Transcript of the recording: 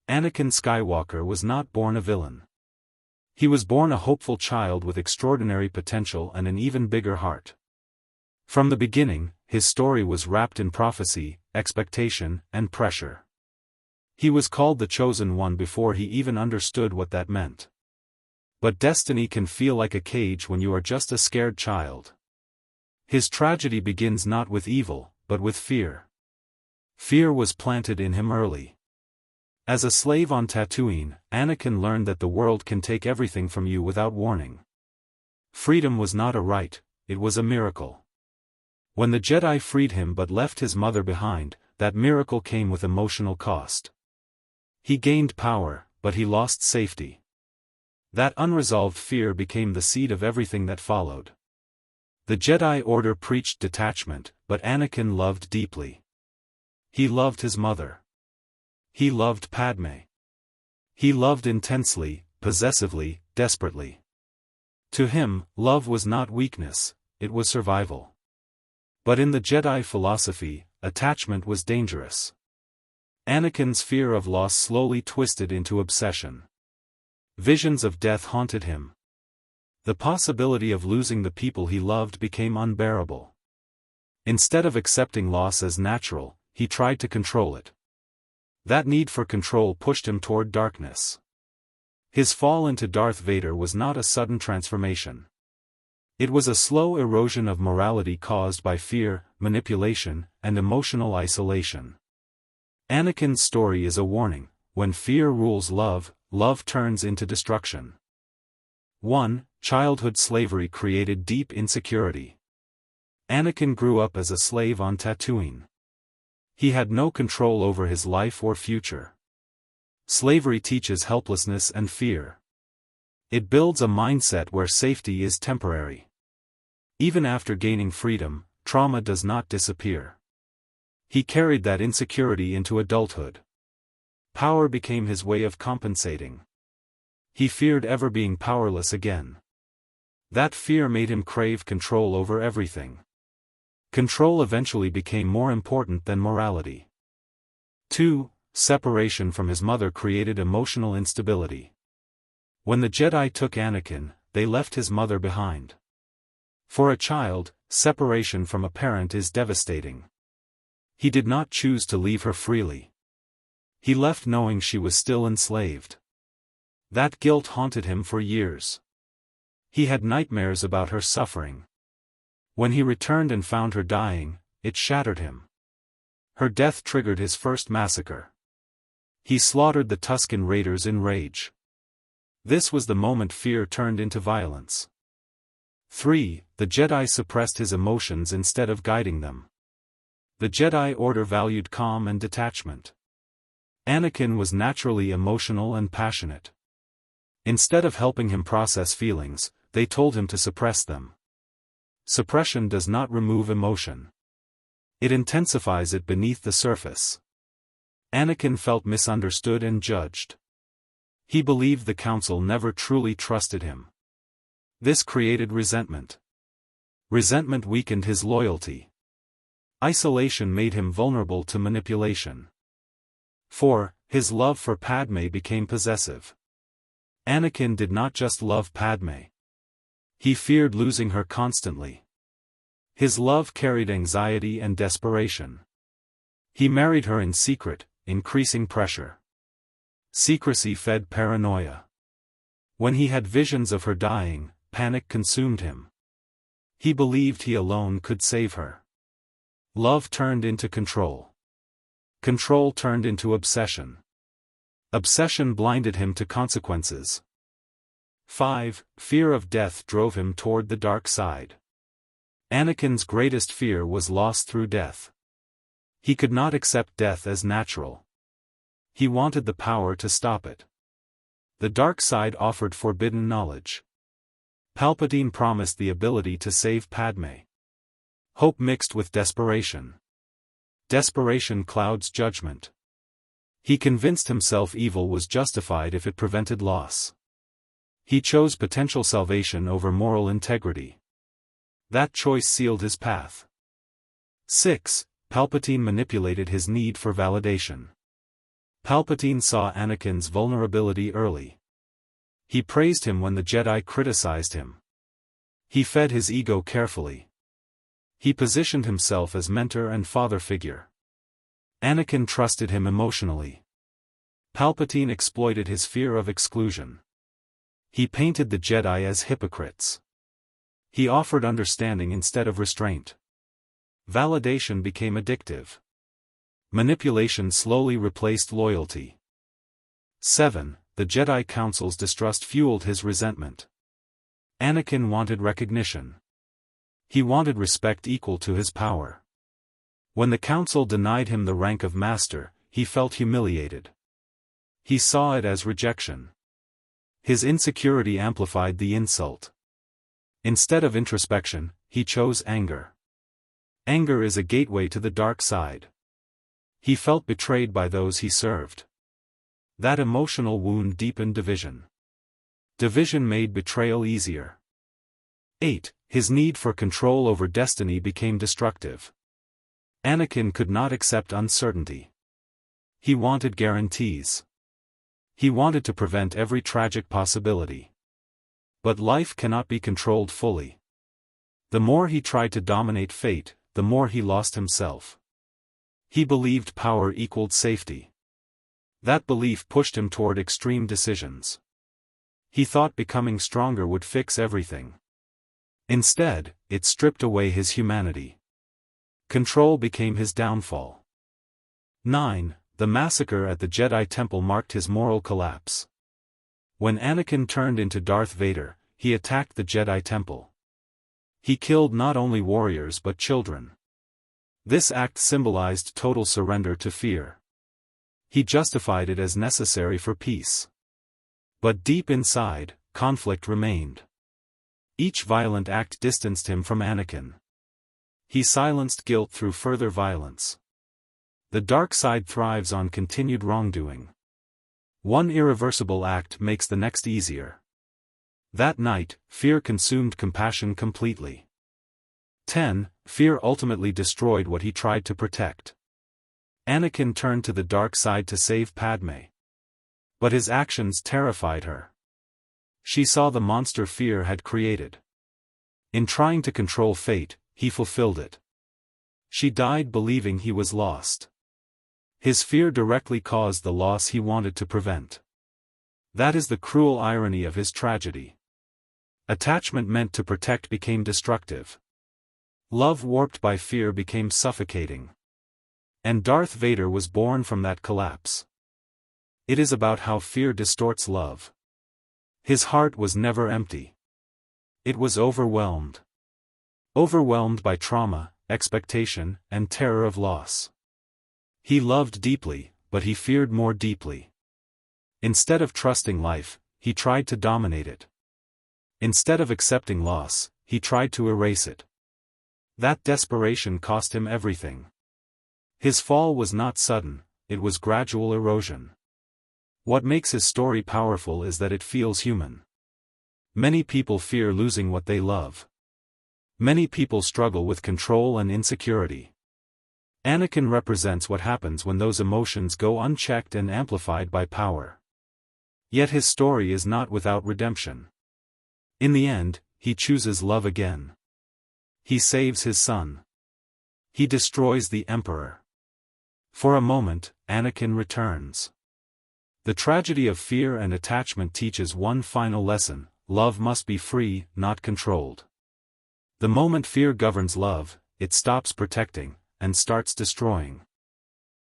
Anakin Skywalker was not born a villain. He was born a hopeful child with extraordinary potential and an even bigger heart. From the beginning, his story was wrapped in prophecy, expectation, and pressure. He was called the Chosen One before he even understood what that meant. But destiny can feel like a cage when you are just a scared child. His tragedy begins not with evil, but with fear. Fear was planted in him early. As a slave on Tatooine, Anakin learned that the world can take everything from you without warning. Freedom was not a right, it was a miracle. When the Jedi freed him but left his mother behind, that miracle came with emotional cost. He gained power, but he lost safety. That unresolved fear became the seed of everything that followed. The Jedi Order preached detachment, but Anakin loved deeply. He loved his mother. He loved Padmé. He loved intensely, possessively, desperately. To him, love was not weakness, it was survival. But in the Jedi philosophy, attachment was dangerous. Anakin's fear of loss slowly twisted into obsession. Visions of death haunted him. The possibility of losing the people he loved became unbearable. Instead of accepting loss as natural, he tried to control it. That need for control pushed him toward darkness. His fall into Darth Vader was not a sudden transformation. It was a slow erosion of morality caused by fear, manipulation, and emotional isolation. Anakin's story is a warning: when fear rules love, love turns into destruction. 1. Childhood slavery created deep insecurity. Anakin grew up as a slave on Tatooine. He had no control over his life or future. Slavery teaches helplessness and fear. It builds a mindset where safety is temporary. Even after gaining freedom, trauma does not disappear. He carried that insecurity into adulthood. Power became his way of compensating. He feared ever being powerless again. That fear made him crave control over everything. Control eventually became more important than morality. 2. Separation from his mother created emotional instability. When the Jedi took Anakin, they left his mother behind. For a child, separation from a parent is devastating. He did not choose to leave her freely. He left knowing she was still enslaved. That guilt haunted him for years. He had nightmares about her suffering. When he returned and found her dying, it shattered him. Her death triggered his first massacre. He slaughtered the Tusken Raiders in rage. This was the moment fear turned into violence. 3. The Jedi suppressed his emotions instead of guiding them. The Jedi Order valued calm and detachment. Anakin was naturally emotional and passionate. Instead of helping him process feelings, they told him to suppress them. Suppression does not remove emotion. It intensifies it beneath the surface. Anakin felt misunderstood and judged. He believed the Council never truly trusted him. This created resentment. Resentment weakened his loyalty. Isolation made him vulnerable to manipulation. 4. His love for Padmé became possessive. Anakin did not just love Padmé. He feared losing her constantly. His love carried anxiety and desperation. He married her in secret, increasing pressure. Secrecy fed paranoia. When he had visions of her dying, panic consumed him. He believed he alone could save her. Love turned into control. Control turned into obsession. Obsession blinded him to consequences. 5. Fear of death drove him toward the dark side. Anakin's greatest fear was loss through death. He could not accept death as natural. He wanted the power to stop it. The dark side offered forbidden knowledge. Palpatine promised the ability to save Padmé. Hope mixed with desperation. Desperation clouds judgment. He convinced himself evil was justified if it prevented loss. He chose potential salvation over moral integrity. That choice sealed his path. 6. Palpatine manipulated his need for validation. Palpatine saw Anakin's vulnerability early. He praised him when the Jedi criticized him. He fed his ego carefully. He positioned himself as mentor and father figure. Anakin trusted him emotionally. Palpatine exploited his fear of exclusion. He painted the Jedi as hypocrites. He offered understanding instead of restraint. Validation became addictive. Manipulation slowly replaced loyalty. 7. The Jedi Council's distrust fueled his resentment. Anakin wanted recognition. He wanted respect equal to his power. When the Council denied him the rank of Master, he felt humiliated. He saw it as rejection. His insecurity amplified the insult. Instead of introspection, he chose anger. Anger is a gateway to the dark side. He felt betrayed by those he served. That emotional wound deepened division. Division made betrayal easier. 8. His need for control over destiny became destructive. Anakin could not accept uncertainty. He wanted guarantees. He wanted to prevent every tragic possibility. But life cannot be controlled fully. The more he tried to dominate fate, the more he lost himself. He believed power equaled safety. That belief pushed him toward extreme decisions. He thought becoming stronger would fix everything. Instead, it stripped away his humanity. Control became his downfall. 9. The massacre at the Jedi Temple marked his moral collapse. When Anakin turned into Darth Vader, he attacked the Jedi Temple. He killed not only warriors but children. This act symbolized total surrender to fear. He justified it as necessary for peace. But deep inside, conflict remained. Each violent act distanced him from Anakin. He silenced guilt through further violence. The dark side thrives on continued wrongdoing. One irreversible act makes the next easier. That night, fear consumed compassion completely. 10. Fear ultimately destroyed what he tried to protect. Anakin turned to the dark side to save Padmé. But his actions terrified her. She saw the monster fear had created. In trying to control fate, he fulfilled it. She died believing he was lost. His fear directly caused the loss he wanted to prevent. That is the cruel irony of his tragedy. Attachment meant to protect became destructive. Love warped by fear became suffocating. And Darth Vader was born from that collapse. It is about how fear distorts love. His heart was never empty. It was overwhelmed. Overwhelmed by trauma, expectation, and terror of loss. He loved deeply, but he feared more deeply. Instead of trusting life, he tried to dominate it. Instead of accepting loss, he tried to erase it. That desperation cost him everything. His fall was not sudden, it was gradual erosion. What makes his story powerful is that it feels human. Many people fear losing what they love. Many people struggle with control and insecurity. Anakin represents what happens when those emotions go unchecked and amplified by power. Yet his story is not without redemption. In the end, he chooses love again. He saves his son. He destroys the Emperor. For a moment, Anakin returns. The tragedy of fear and attachment teaches one final lesson: love must be free, not controlled. The moment fear governs love, it stops protecting, and starts destroying.